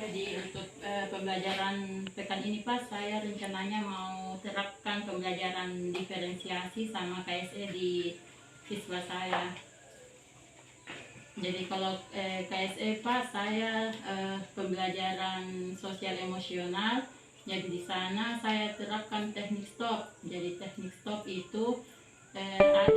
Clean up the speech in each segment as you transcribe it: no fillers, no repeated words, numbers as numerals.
Jadi untuk pembelajaran pekan ini Pak, saya rencananya mau terapkan pembelajaran diferensiasi sama KSE di siswa saya. Jadi kalau KSE Pak, saya pembelajaran sosial emosional. Jadi di sana saya terapkan teknik stop. Jadi teknik stop itu ada.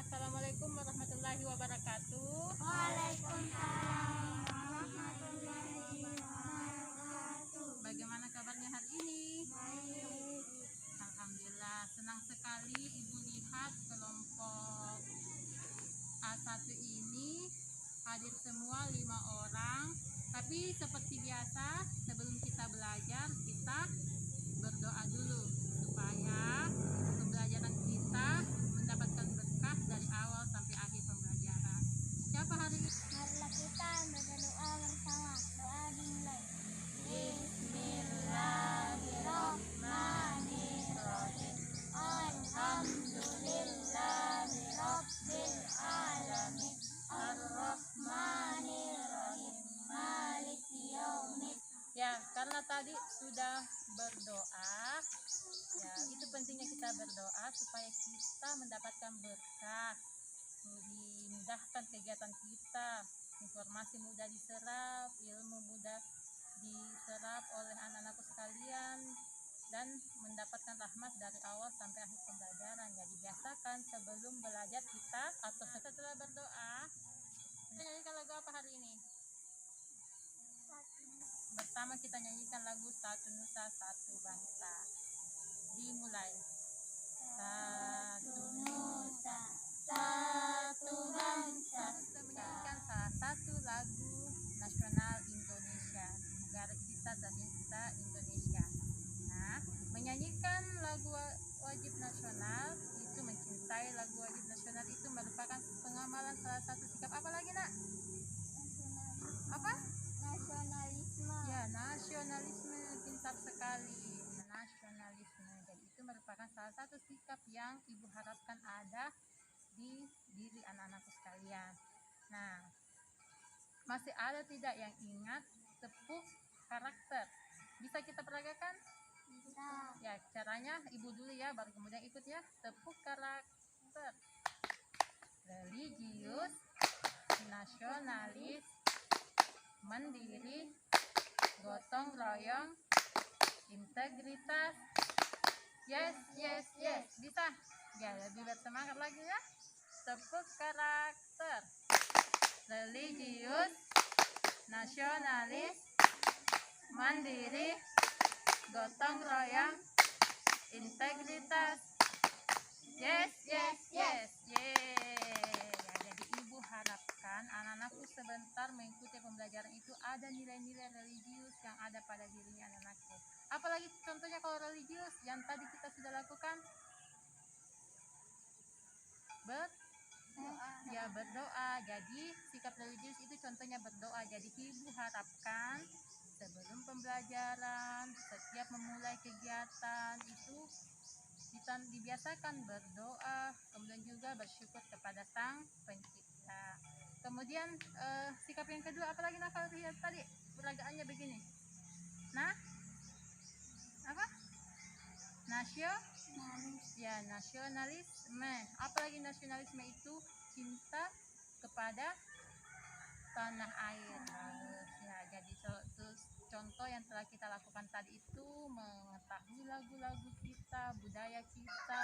Assalamualaikum warahmatullahi wabarakatuh. Waalaikumsalam warahmatullahi wabarakatuh. Bagaimana kabarnya hari ini? Baik. Alhamdulillah, senang sekali Ibu lihat kelompok A1 ini hadir semua 5 orang. Tapi seperti biasa, sebelum kita belajar, kita berdoa dulu supaya pembelajaran kita mendapatkan berkah dari awal sampai akhir pembelajaran. Siapa hari ini? Marilah kita berdoa bersama. Doa dimulai. Bismillahirrahmanirrahim. Alhamdulillahirabbil alamin. Arrahmanirrahim. Maliki yaumiddin. Ya, karena tadi sudah berdoa, ya itu pentingnya kita berdoa supaya kita mendapatkan berkah, dimudahkan kegiatan kita, informasi mudah diserap, ilmu mudah diserap oleh anak-anakku sekalian, dan mendapatkan rahmat dari awal sampai akhir pembelajaran. Jadi biasakan sebelum belajar kita atau setelah berdoa, kita nyanyikan lagu apa hari ini? Bersama kita nyanyikan lagu Satu Nusa Satu Bangsa. Dimulai. Satu Nusa, satu bangsa. Kita menyanyikan salah satu lagu nasional Indonesia, negara kita tercinta Indonesia. Nah, menyanyikan lagu wajib nasional itu, mencintai lagu wajib nasional itu merupakan pengamalan salah satu sikap. Apa lagi nak? Apa? Nasionalisme. Ya, nasionalisme, pintar sekali. Nasionalisme. Jadi itu merupakan salah satu sikap yang Ibu harapkan ada di diri anak-anakku sekalian. Nah, masih ada tidak yang ingat tepuk karakter? Bisa kita peragakan? Bisa. Ya, caranya Ibu dulu ya, baru kemudian ikut ya. Tepuk karakter. Religius, nasionalis, mandiri, gotong royong, integritas. Yes, yes, yes. Bisa? Ya, lebih bersemangat lagi ya. Tepuk karakter. Religius, nasionalis, mandiri, gotong royong, integritas. Yes, yes, yes. Yeay. Ya, jadi Ibu harapkan anak-anakku sebentar mengikuti pembelajaran itu ada nilai-nilai religius yang ada pada dirinya anak-anakku. Apalagi contohnya kalau religius yang tadi kita sudah lakukan, ya berdoa. Jadi sikap religius itu contohnya berdoa. Jadi Ibu harapkan sebelum pembelajaran, setiap memulai kegiatan itu dibiasakan berdoa, kemudian juga bersyukur kepada Sang Pencipta. Kemudian sikap yang kedua, apalagi Nafal lihat tadi peragaannya begini. Nah, apa? Ya, nasionalisme. Apalagi nasionalisme itu cinta kepada tanah air. Ya, jadi contoh yang telah kita lakukan tadi itu mengetahui lagu-lagu kita, budaya kita,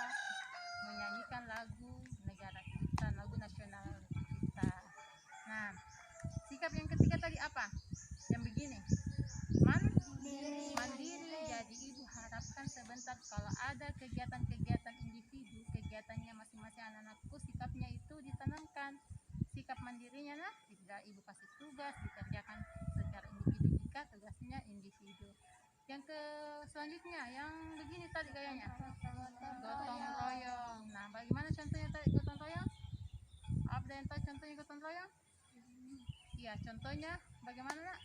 menyanyikan lagu negara kita, lagu nasional kita. Nah, sikap yang ketiga tadi apa? Yang begini. ada kegiatan-kegiatan individu, kegiatannya masing-masing anak-anakku, sikapnya itu ditanamkan, sikap mandirinya. Nah, jika ibu kasih tugas dikerjakan secara individu, jika tugasnya individu. Yang ke selanjutnya yang begini tadi gayanya, gotong royong. Nah, bagaimana contohnya tadi gotong royong? Ada yang tahu contohnya gotong royong? Iya, contohnya bagaimana, Nak?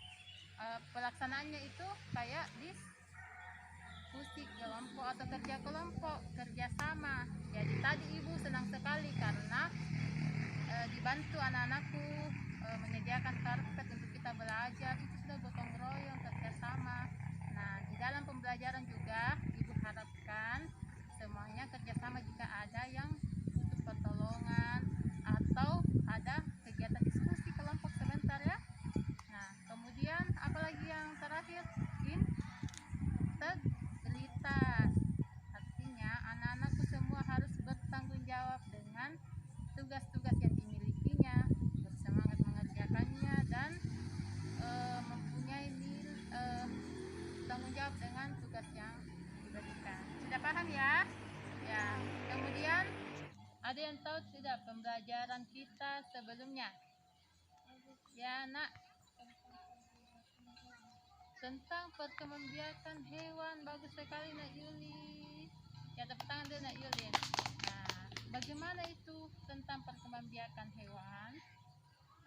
Pelaksanaannya itu kayak diskusi kelompok atau kerja kelompok, kerjasama. Jadi tadi ibu senang sekali karena dibantu anak-anakku menyediakan karpet untuk kita belajar. Itu sudah gotong royong, kerjasama. Nah, di dalam pembelajaran juga ibu harapkan semuanya kerjasama jika ada yang butuh pertolongan atau ada kegiatan diskusi kelompok sebentar ya. Nah, kemudian apalagi yang terakhir, integritas. Artinya anak-anakku semua harus bertanggung jawab dengan tugas-tugas yang dimilikinya, bersemangat mengerjakannya dan mempunyai tanggung jawab dengan tugas yang diberikan. Sudah paham ya? Ya. Kemudian ada yang tahu tidak pembelajaran kita sebelumnya? Ya, Nak. Tentang perkembangbiakan hewan. Bagus sekali, Nak Yuli. Ya, tepuk tangan dulu, Nak Yuli. Nah, bagaimana itu tentang perkembangbiakan hewan?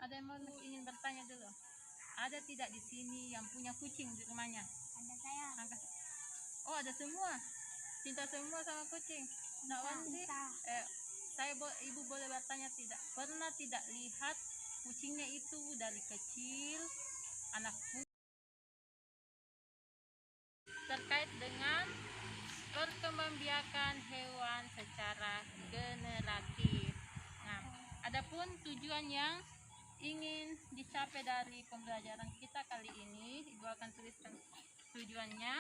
Ada yang mau ingin bertanya dulu? Ada tidak di sini yang punya kucing di rumahnya? Ada saya. Oh, ada semua. Cinta semua sama kucing. Nah, Wandi, ibu boleh bertanya tidak? Pernah tidak lihat kucingnya itu dari kecil, anak terkait dengan perkembangbiakan hewan secara generatif. Nah, adapun tujuan yang ingin dicapai dari pembelajaran kita kali ini, ibu akan tuliskan tujuannya.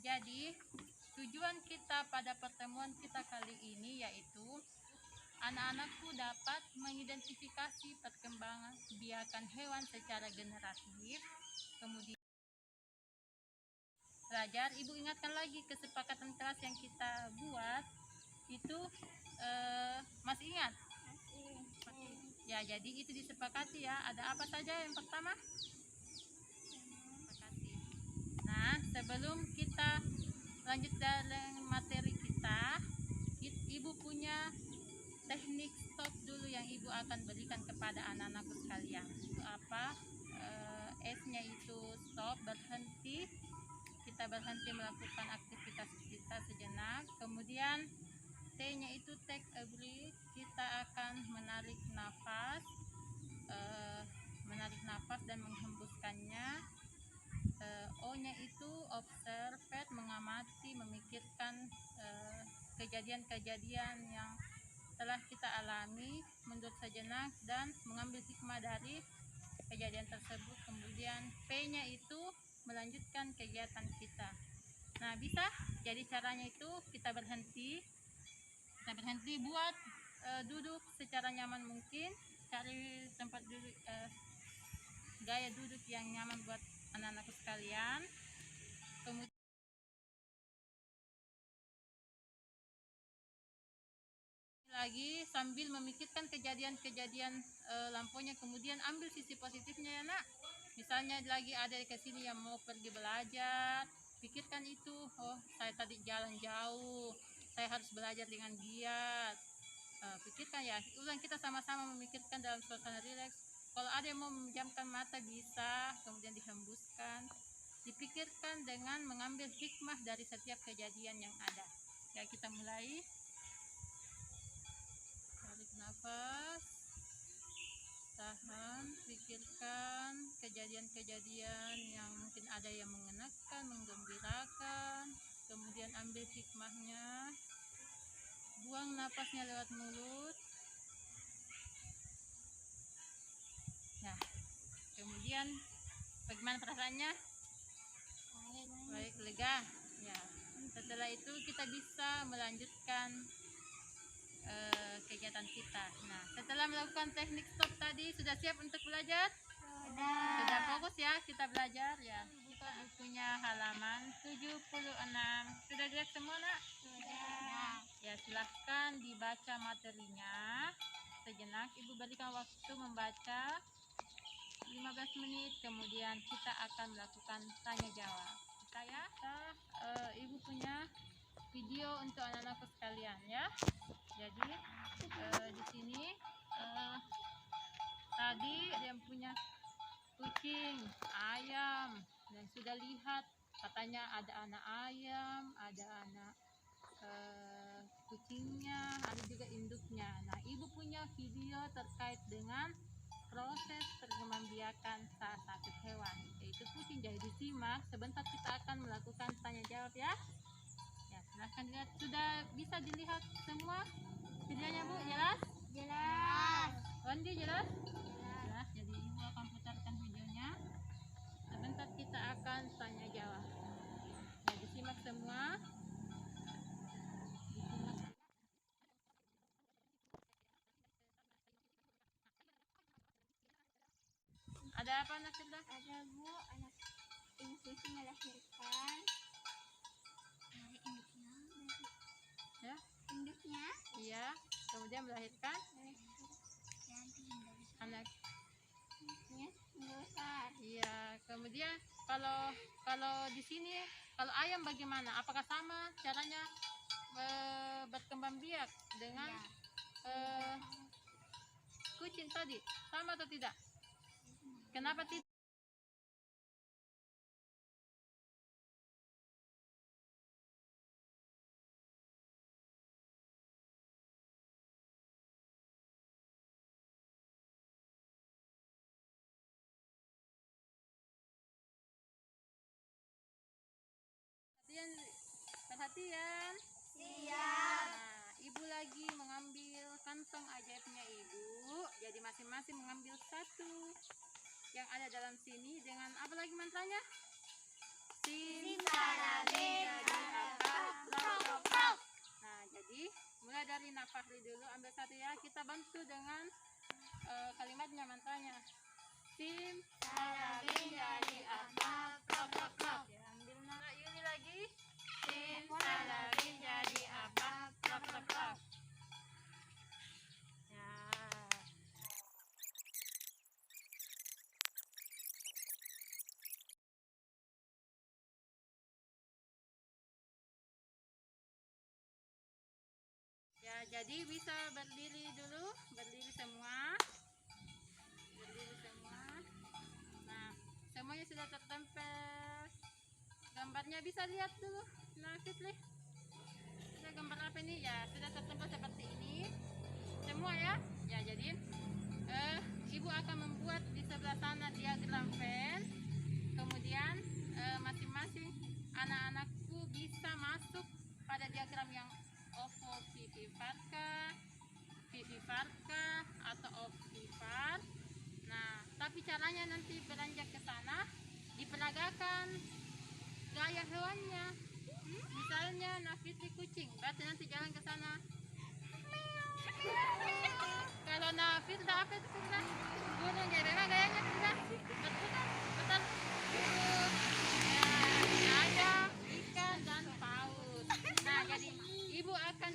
Jadi, tujuan kita pada pertemuan kita kali ini yaitu anak-anakku dapat mengidentifikasi perkembangan biakan hewan secara generatif. Kemudian belajar, ibu ingatkan lagi kesepakatan kelas yang kita buat itu masih ingat? Masih. Ya, jadi itu disepakati ya. Ada apa saja yang pertama? Nah, sebelum kita lanjut dalam materi kita, ibu punya teknik stop dulu yang ibu akan berikan kepada anak-anakku sekalian. Itu apa? S-nya itu stop, berhenti. Kita berhenti melakukan aktivitas kita sejenak. Kemudian T-nya itu take a break. Kita akan menarik nafas, dan menghembuskannya. O-nya itu observe, mengamati, memikirkan kejadian-kejadian yang telah kita alami, mundur sejenak dan mengambil hikmah dari kejadian tersebut. Kemudian P-nya itu melanjutkan kegiatan kita. Nah, bisa jadi caranya itu kita berhenti buat duduk secara nyaman mungkin, cari tempat duduk, gaya duduk yang nyaman buat anak-anakku sekalian. Kemudian lagi sambil memikirkan kejadian-kejadian lampaunya, kemudian ambil sisi positifnya ya, Nak. Misalnya lagi ada ke sini yang mau pergi belajar, pikirkan itu, oh saya tadi jalan jauh, saya harus belajar dengan giat. Pikirkan ya, ulang, kita sama-sama memikirkan dalam suasana rileks. Kalau ada yang mau memejamkan mata bisa, kemudian dihembuskan, dipikirkan dengan mengambil hikmah dari setiap kejadian yang ada. Ya, kita mulai. Tarik nafas, tahan, pikirkan kejadian-kejadian yang mungkin ada yang mengenakan, menggembirakan, kemudian ambil hikmahnya, buang nafasnya lewat mulut. Nah, kemudian bagaimana perasaannya? Baik, lega. Ya, setelah itu kita bisa melanjutkan kegiatan kegiatan kita. Nah, setelah melakukan teknik stop tadi, sudah siap untuk belajar? Sudah. Sudah fokus ya kita belajar ya. Buka bukunya halaman 76. Sudah lihat semua nak? Sudah. Ya, silahkan dibaca materinya. Sejenak ibu berikan waktu membaca 15 menit, kemudian kita akan melakukan tanya jawab. Ibu punya video untuk anak-anakku sekalian ya. Jadi di sini tadi dia punya kucing, ayam, dan sudah lihat katanya ada anak ayam, ada anak kucingnya, ada juga induknya. Nah, ibu punya video terkait dengan proses perkembangbiakan salah satu hewan, yaitu kucing. Jadi disimak, sebentar kita akan melakukan tanya jawab ya. Ya, silahkan lihat. Sudah bisa dilihat semua videonya Bu? Jelas? Jelas. Wandi jelas? Jelas. Jadi ibu akan putarkan videonya. Sebentar kita akan tanya jawab. Ya, disimak semua. Ada apa nak Firda? Ada Bu, anak institusi melahirkan dari induknya. Ya, Induknya iya. Kemudian melahirkan anak. induknya besar. Iya. Kemudian kalau di sini kalau ayam bagaimana? Apakah sama caranya berkembang biak dengan kucing tadi? Sama atau tidak? Kenapa tidak? Perhatian. Siap. Nah, ibu lagi mengambil kantong ajaibnya ibu. Jadi masing-masing mengambil satu yang ada dalam sini dengan apa lagi mantranya? Simsalabim, Nah, jadi mulai dari Nafahri dulu, ambil satu ya. Kita bantu dengan kalimatnya, mantranya. Simsalabim dari apa? Ya, ambil Nak Yuni lagi. Simsalabim jadi apa? Ya. Ya, jadi bisa berdiri dulu, berdiri semua. Nah, semuanya sudah tertempel. Gambarnya bisa lihat dulu. Nah, Fitri. Sudah gambar apa ini? Ya, sudah tertempel seperti ini. Semua ya. Ya, jadi ibu akan membuat di sebelah sana diagram Venn. Kemudian masing-masing anak-anakku bisa masuk pada diagram yang ovoviviparka atau ovipar. Nah, tapi caranya nanti beranjak ke sana diperagakan gaya hewannya. Misalnya Nafitri kucing, berarti nanti jalan ke sana. Kalau Nafitri apa itu Firda? Burung, ya memang gayanya Firda. Betul kan? Betul. Burung. Ya, ayam, ikan dan paus. Nah, jadi ibu akan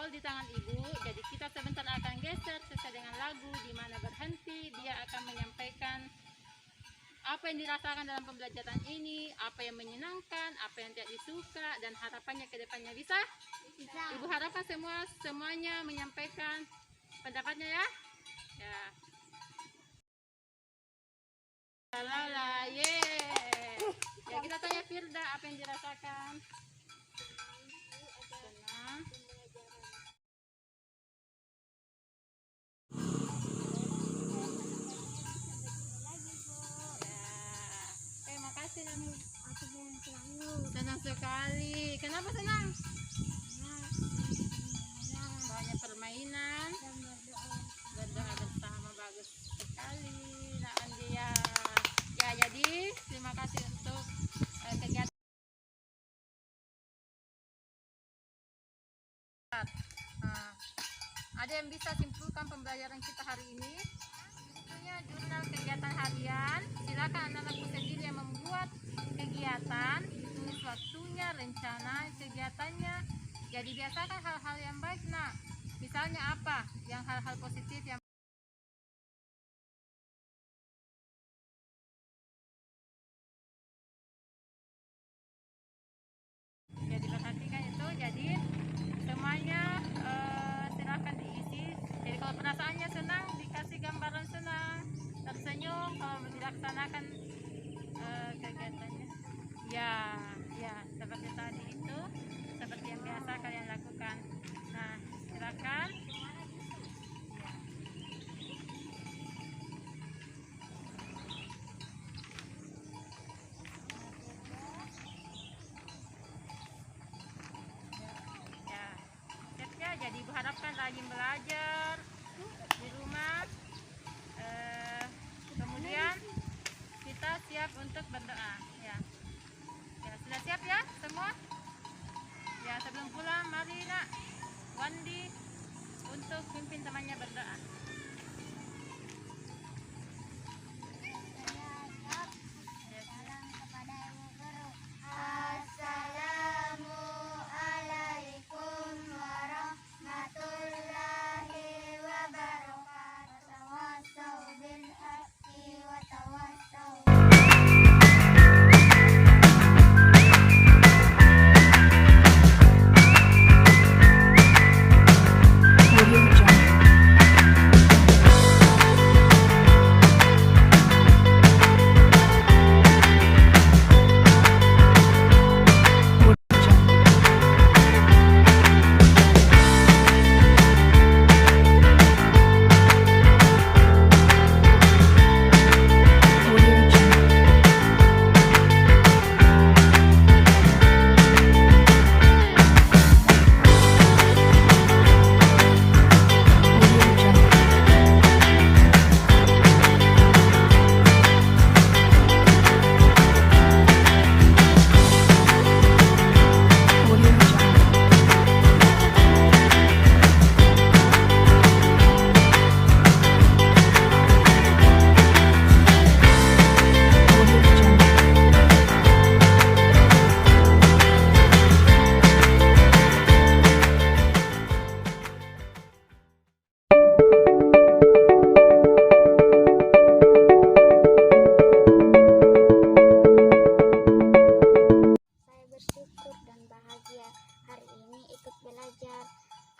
jempol di tangan ibu. Jadi kita sebentar akan geser sesuai dengan lagu, di mana berhenti dia akan menyampaikan apa yang dirasakan dalam pembelajaran ini, apa yang menyenangkan, apa yang tidak disuka, dan harapannya ke depannya. Bisa? Ibu harapkan semuanya menyampaikan pendapatnya ya. Ya. Lala, yeay. Ya, kita tanya Firda apa yang dirasakan. Senang. Terima kasih Nami. Senang sekali. Kenapa senang? Banyak permainan. Berdoa bersama, bagus sekali. Nah, Andia. Ya, jadi terima kasih untuk kegiatan. Ada yang bisa simpulkan pembelajaran kita hari ini? Tentunya jurnal kegiatan harian. Silakan anak-anakku sendiri yang membuat kegiatan, tulis waktunya, rencana kegiatannya. Jadi biasakan hal-hal yang baik. Nah, misalnya apa? Yang hal-hal positif yang jadi perhatikan itu. Jadi semuanya silahkan diisi. Jadi kalau perasaannya senang, dikasih gambaran senang, tersenyum kalau dilaksanakan kegiatannya. Ya, seperti tadi itu, seperti yang biasa kalian lakukan. Nah, silakan. Jadi ibu harapkan rajin belajar di rumah. Kemudian kita siap untuk berdoa. Ya, sudah siap ya semua? Ya, sebelum pulang mari nak Wandi untuk pimpin temannya berdoa.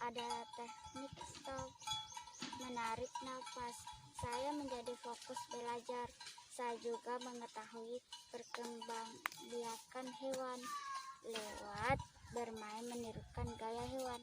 Ada teknik stop, menarik nafas. Saya menjadi fokus belajar. Saya juga mengetahui perkembangbiakan hewan lewat bermain menirukan gaya hewan.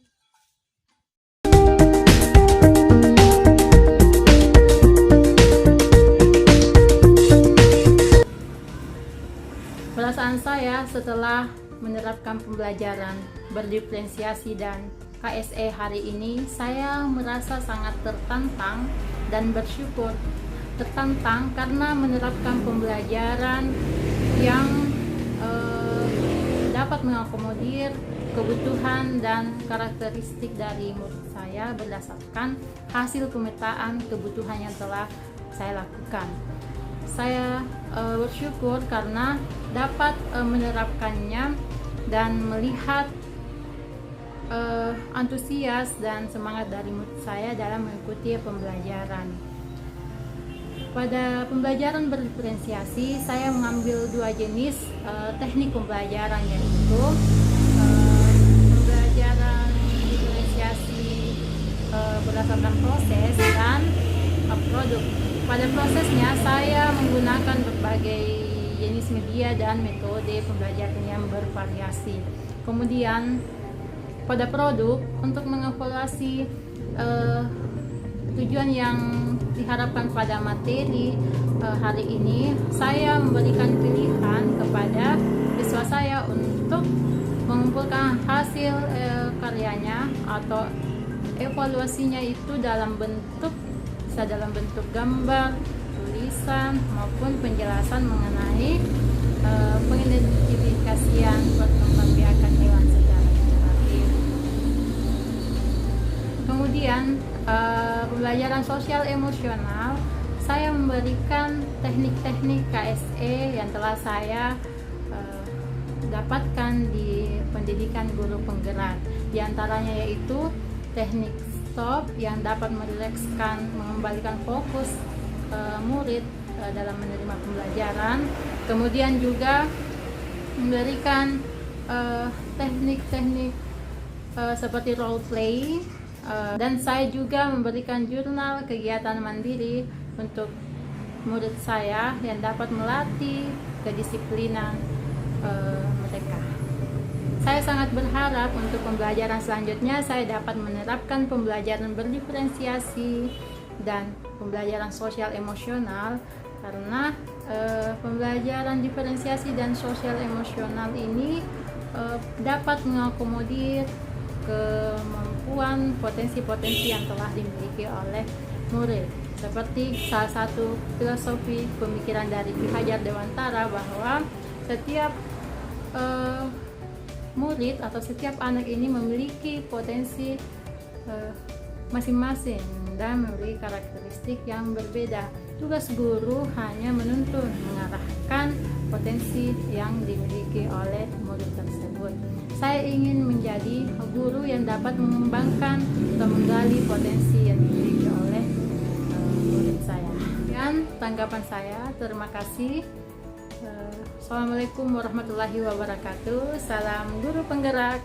Perasaan saya setelah menerapkan pembelajaran berdiferensiasi dan KSE hari ini, saya merasa sangat tertantang dan bersyukur. Tertantang karena menerapkan pembelajaran yang dapat mengakomodir kebutuhan dan karakteristik dari murid saya berdasarkan hasil pemetaan kebutuhan yang telah saya lakukan. Saya bersyukur karena dapat menerapkannya dan melihat antusias dan semangat dari murid saya dalam mengikuti pembelajaran. Pada pembelajaran berdiferensiasi, saya mengambil dua jenis teknik pembelajaran, yaitu pembelajaran diferensiasi berdasarkan proses dan produk. Pada prosesnya, saya menggunakan berbagai jenis media dan metode pembelajaran yang bervariasi. Kemudian, pada produk, untuk mengevaluasi tujuan yang diharapkan pada materi hari ini, saya memberikan pilihan kepada siswa saya untuk mengumpulkan hasil karyanya atau evaluasinya itu bisa dalam bentuk gambar, tulisan, maupun penjelasan mengenai pengidentifikasian perkembangbiakan hewan secara interaktif. Kemudian pembelajaran sosial emosional, saya memberikan teknik-teknik KSE yang telah saya dapatkan di pendidikan guru penggerak. Di antaranya yaitu teknik stop yang dapat merilekskan, mengembalikan fokus murid dalam menerima pembelajaran. Kemudian juga memberikan teknik-teknik seperti role play. Dan saya juga memberikan jurnal kegiatan mandiri untuk murid saya yang dapat melatih kedisiplinan mereka. Saya sangat berharap untuk pembelajaran selanjutnya saya dapat menerapkan pembelajaran berdiferensiasi dan pembelajaran sosial emosional, karena pembelajaran diferensiasi dan sosial emosional ini dapat mengakomodir kemampuan potensi-potensi yang telah dimiliki oleh murid. Seperti salah satu filosofi pemikiran dari Ki Hajar Dewantara, bahwa setiap murid atau setiap anak ini memiliki potensi masing-masing dan memiliki karakteristik yang berbeda. Tugas guru hanya menuntun, mengarahkan potensi yang dimiliki oleh murid tersebut. Saya ingin menjadi guru yang dapat mengembangkan atau menggali potensi yang dimiliki oleh murid saya. Dan tanggapan saya, terima kasih. Assalamualaikum warahmatullahi wabarakatuh. Salam guru penggerak.